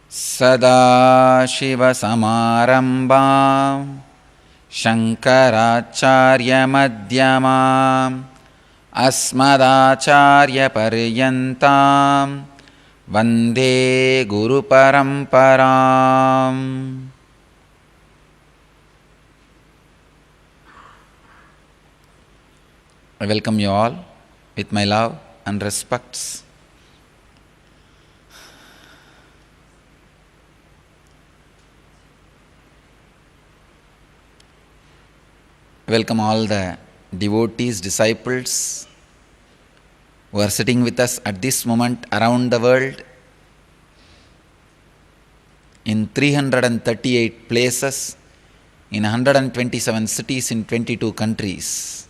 सदाशिवसमारम्भां शङ्कराचार्यमध्यमाम् अस्मदाचार्यपर्यन्तां वन्दे गुरुपरम्पराम्. I welcome you all with my love and respects. I welcome all the devotees, disciples who are sitting with us at this moment around the world in 338 places, in 127 cities, in 22 countries.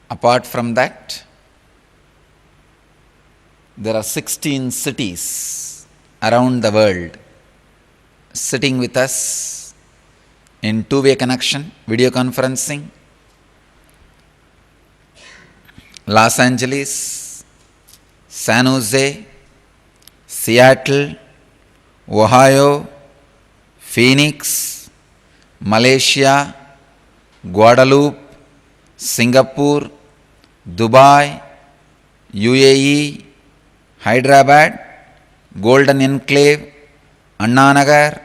Apart from that, there are 16 cities around the world sitting with us in two-way connection, video conferencing. Los Angeles, San Jose, Seattle, Ohio, Phoenix, Malaysia, Guadeloupe, Singapore, Dubai, UAE, Hyderabad, Golden Enclave, Annanagar,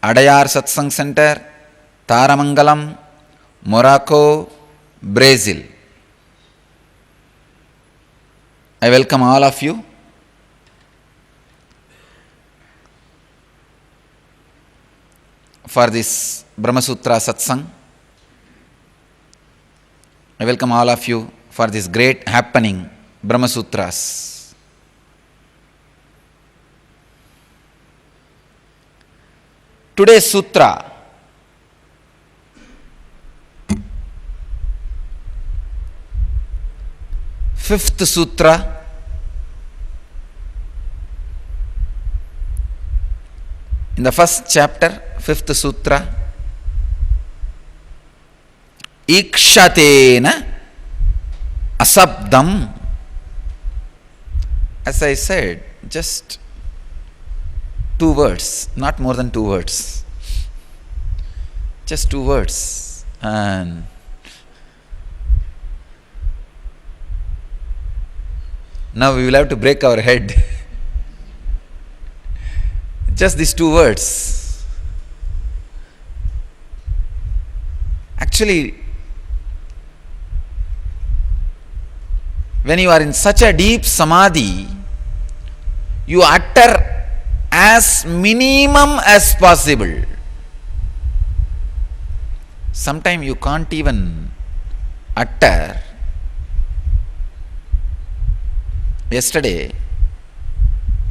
Adayar Satsang Center, Taramangalam, Morocco, Brazil. I welcome all of you. For this Brahma Sutra Satsang. I welcome all of you for this great happening, Brahma Sutras. Today's Sutra fifth Sutra, in the first chapter, fifth Sutra, Ikshatena Asabdam. As I said, just two words, not more than two words. Just two words. And now we will have to break our head. Just these two words. Actually, when you are in such a deep samadhi, you utter as minimum as possible. Sometimes you can't even utter. Yesterday,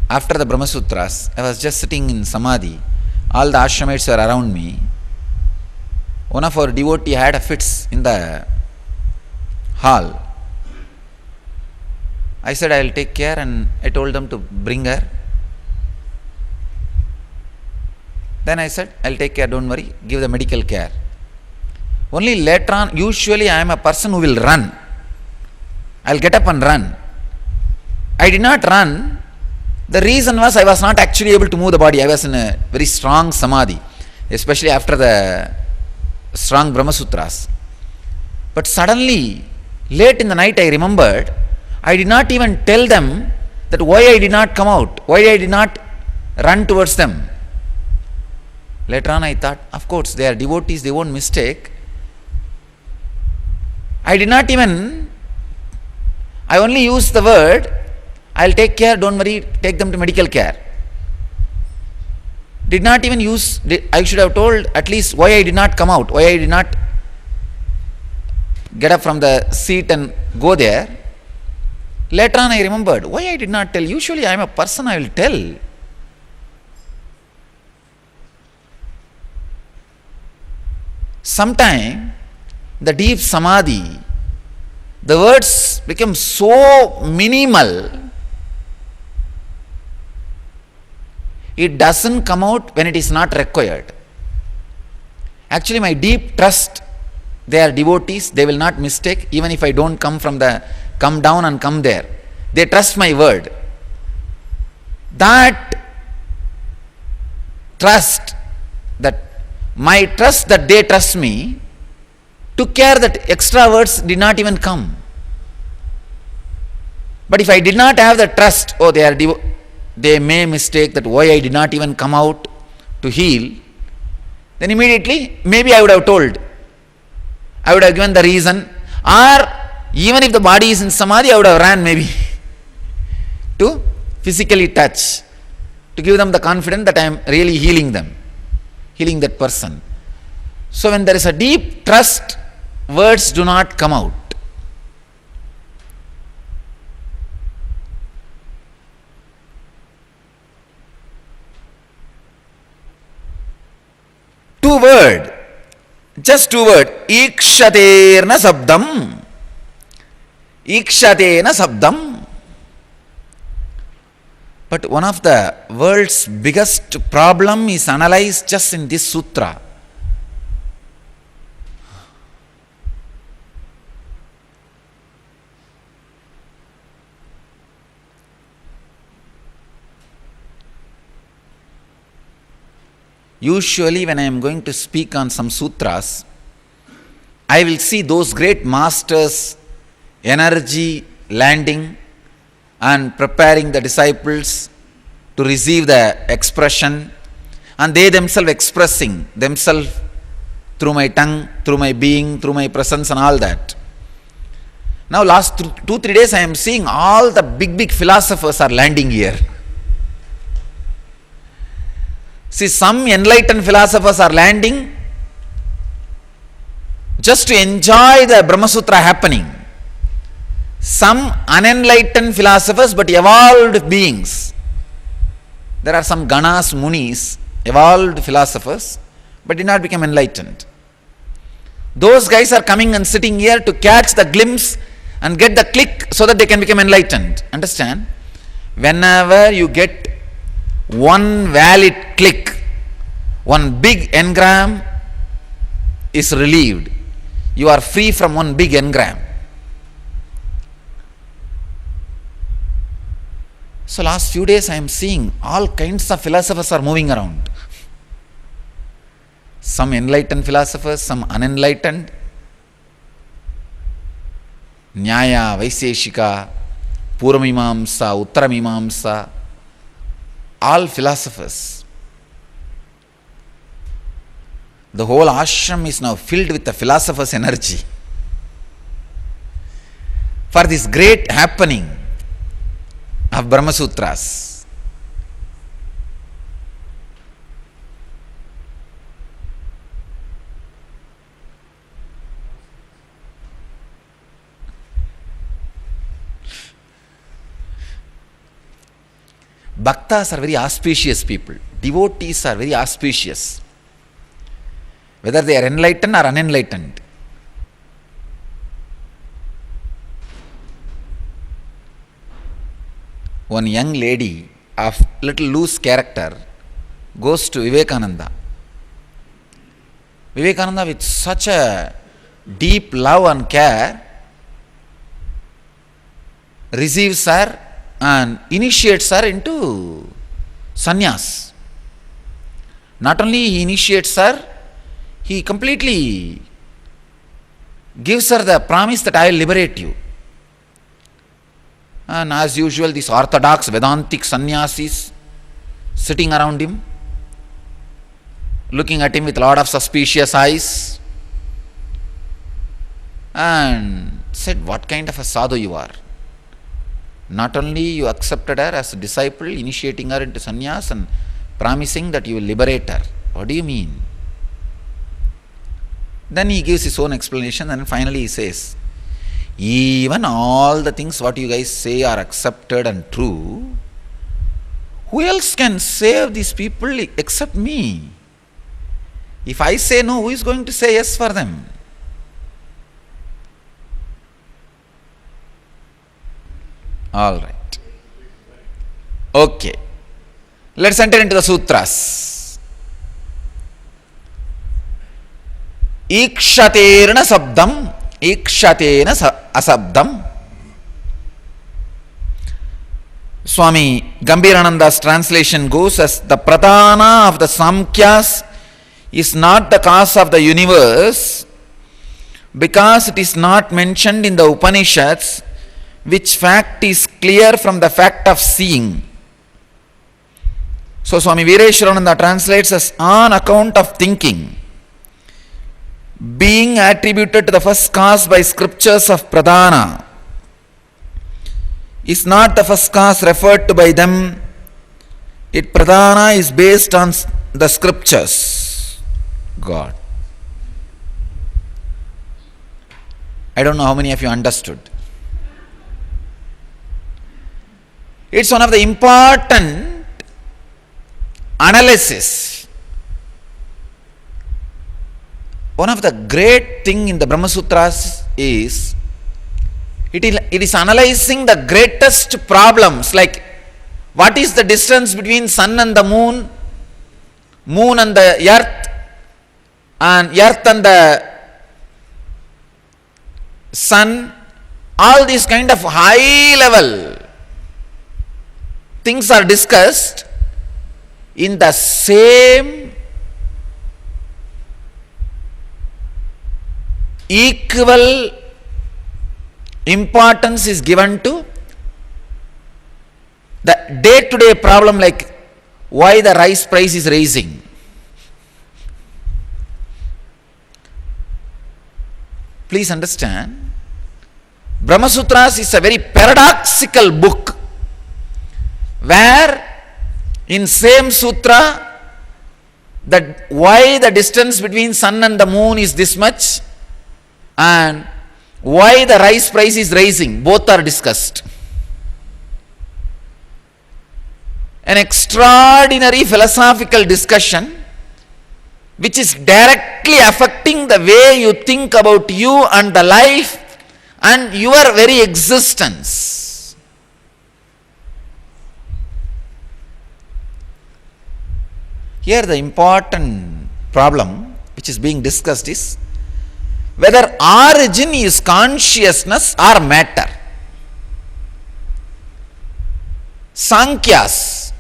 after the Brahma Sutras, I was just sitting in samadhi. All the ashramites were around me. One of our devotees had a fits in the hall. I said, I will take care, and I told them to bring her. Then I said, I will take care, don't worry, give the medical care. Only later on, usually I am a person who will run. I will get up and run. I did not run. The reason was I was not actually able to move the body. I was in a very strong samadhi, especially after the strong Brahma Sutras. But suddenly, late in the night, I remembered, I did not even tell them that why I did not come out, why I did not run towards them. Later on I thought, of course, they are devotees, they won't mistake. I did not even, I only used the word, I'll take care, don't worry, take them to medical care. Did not even use, I should have told at least why I did not come out, why I did not get up from the seat and go there. Later on I remembered, why I did not tell? Usually I am a person, I will tell. Sometime, the deep samadhi, the words become so minimal, it doesn't come out when it is not required. Actually, my deep trust They are devotees, they will not mistake, even if I don't come down and come there. They trust my word. That trust, my trust that they trust me, took care that extra words did not even come. But if I did not have the trust, they may mistake that why I did not even come out to heal, then immediately maybe I would have told. I would have given the reason, or even if the body is in samadhi, I would have ran maybe to physically touch, to give them the confidence that I am really healing them, healing that person. So when there is a deep trust, words do not come out. Just two words, ikshaterna sabdam. Ikshatena sabdam. But one of the world's biggest problem is analyzed just in this sutra. Usually when I am going to speak on some sutras, I will see those great masters' energy landing and preparing the disciples to receive the expression, and they themselves expressing themselves through my tongue, through my being, through my presence and all that. Now last 2-3 days I am seeing all the big philosophers are landing here. See, some enlightened philosophers are landing just to enjoy the Brahma Sutra happening. Some unenlightened philosophers but evolved beings. There are some Ganas, Munis, evolved philosophers but did not become enlightened. Those guys are coming and sitting here to catch the glimpse and get the click so that they can become enlightened. Understand? Whenever you get one valid click, one big engram is relieved. You are free from one big engram. So last few days I am seeing all kinds of philosophers are moving around. Some enlightened philosophers, some unenlightened. Nyaya, Vaiseshika, Puramimamsa, Uttaramimamsa, all philosophers. The whole ashram is now filled with the philosopher's energy for this great happening of Brahma Sutras. Bhaktas are very auspicious people. Devotees are very auspicious, whether they are enlightened or unenlightened. One young lady of little loose character goes to Vivekananda. Vivekananda, with such a deep love and care, receives her and initiates her into sannyas. Not only he initiates her, he completely gives her the promise that I will liberate you. And as usual, these orthodox Vedantic sannyasis sitting around him, looking at him with a lot of suspicious eyes, and said, what kind of a sadhu you are? Not only you accepted her as a disciple, initiating her into sannyas and promising that you will liberate her. What do you mean? Then he gives his own explanation, and finally he says, even all the things what you guys say are accepted and true, who else can save these people except me? If I say no, who is going to say yes for them? All right. Okay. Let's enter into the sutras. Ikshaterna sabdam, ikshatena asabdam. Swami Gambhirananda's translation goes as the pradhana of the Samkhyas is not the cause of the universe because it is not mentioned in the Upanishads, which fact is clear from the fact of seeing. So Swami Veereshwarananda translates as on account of thinking, being attributed to the first cause by scriptures of pradhana, is not the first cause referred to by them. It pradhana is based on the scriptures. God. I don't know how many of you understood. It's one of the important analysis. One of the great thing in the Brahma Sutras is it is analyzing the greatest problems, like what is the distance between sun and the moon, moon and the earth, and earth and the sun. All these kind of high level things are discussed in the same equal importance is given to the day-to-day problem, like why the rice price is rising. Please understand, Brahma Sutras is a very paradoxical book, where in same sutra, that why the distance between sun and the moon is this much, and why the rice price is rising, both are discussed. An extraordinary philosophical discussion which is directly affecting the way you think about you and the life and your very existence. Here the important problem which is being discussed is whether origin is consciousness or matter. Sankhyas,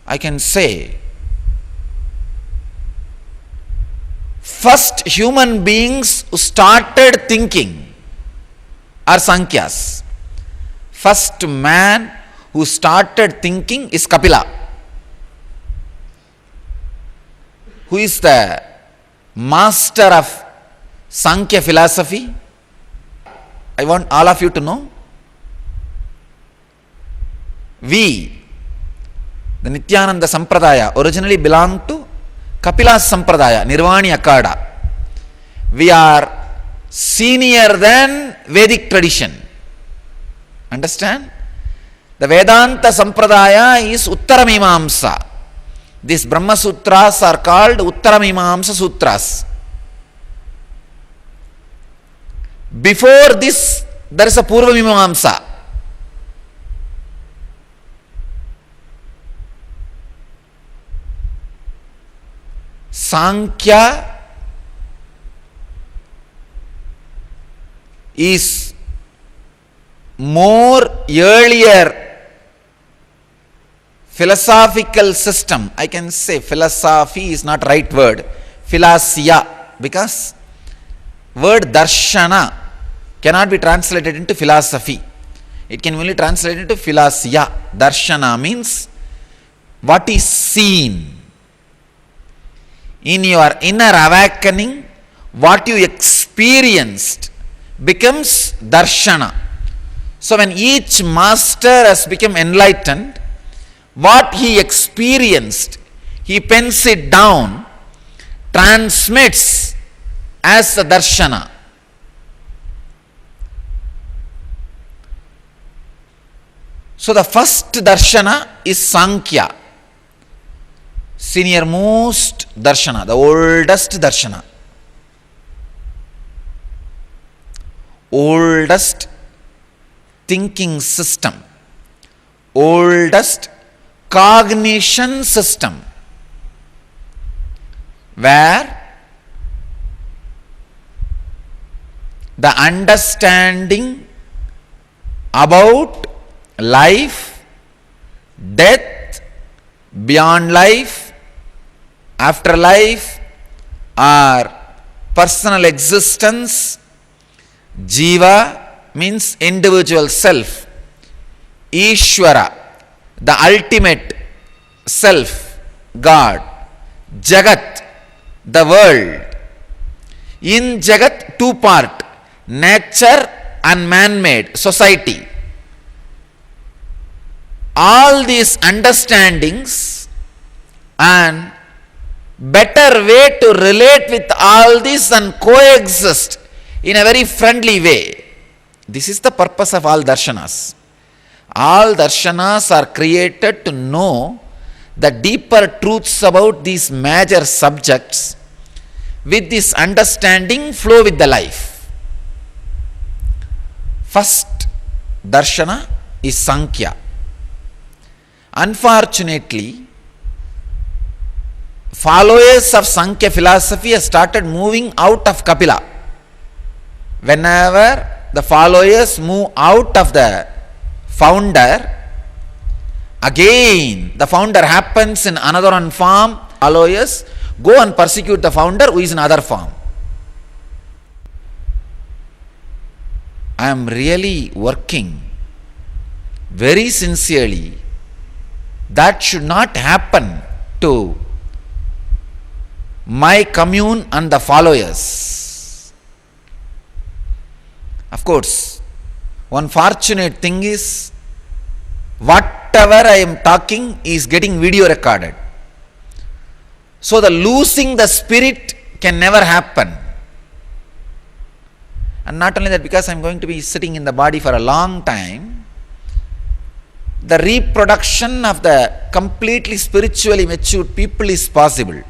I can say, first human beings who started thinking are Sankhyas. First man who started thinking is Kapila, who is the master of Sankhya philosophy. I want all of you to know, we, the Nityananda Sampradaya, originally belonged to Kapila's Sampradaya, Nirvani Akada. We are senior than Vedic tradition. Understand? The Vedanta Sampradaya is Uttaramimamsa. These Brahma Sutras are called Uttaramimamsa Sutras. Before this, there is a Purva Mimamsa. Sankhya is more earlier philosophical system. I can say philosophy is not right word, philosia, because word darshana cannot be translated into philosophy. It can only translate into philosia. Darshana means what is seen. In your inner awakening, what you experienced becomes darshana. So when each master has become enlightened, what he experienced, he pens it down, transmits as a darshana. So the first darshana is Sankhya, senior most darshana, the oldest darshana, oldest thinking system, oldest cognition system, where the understanding about life, death, beyond life, afterlife, or personal existence. Jiva means individual self. Ishvara, the ultimate self, God. Jagat, the world. In Jagat, two part, nature and man-made, society. All these understandings and better way to relate with all this and coexist in a very friendly way. This is the purpose of all darshanas. All darshanas are created to know the deeper truths about these major subjects. With this understanding, flow with the life. First darshana is Sankhya. Unfortunately, followers of Sankhya philosophy have started moving out of Kapila. Whenever the followers move out of the founder, again the founder happens in another one form. Followers go and persecute the founder who is in other form. I am really working very sincerely. That should not happen to my commune and the followers. Of course, one fortunate thing is, whatever I am talking is getting video recorded. So the losing the spirit can never happen. And not only that, because I am going to be sitting in the body for a long time, the reproduction of the completely spiritually matured people is possible.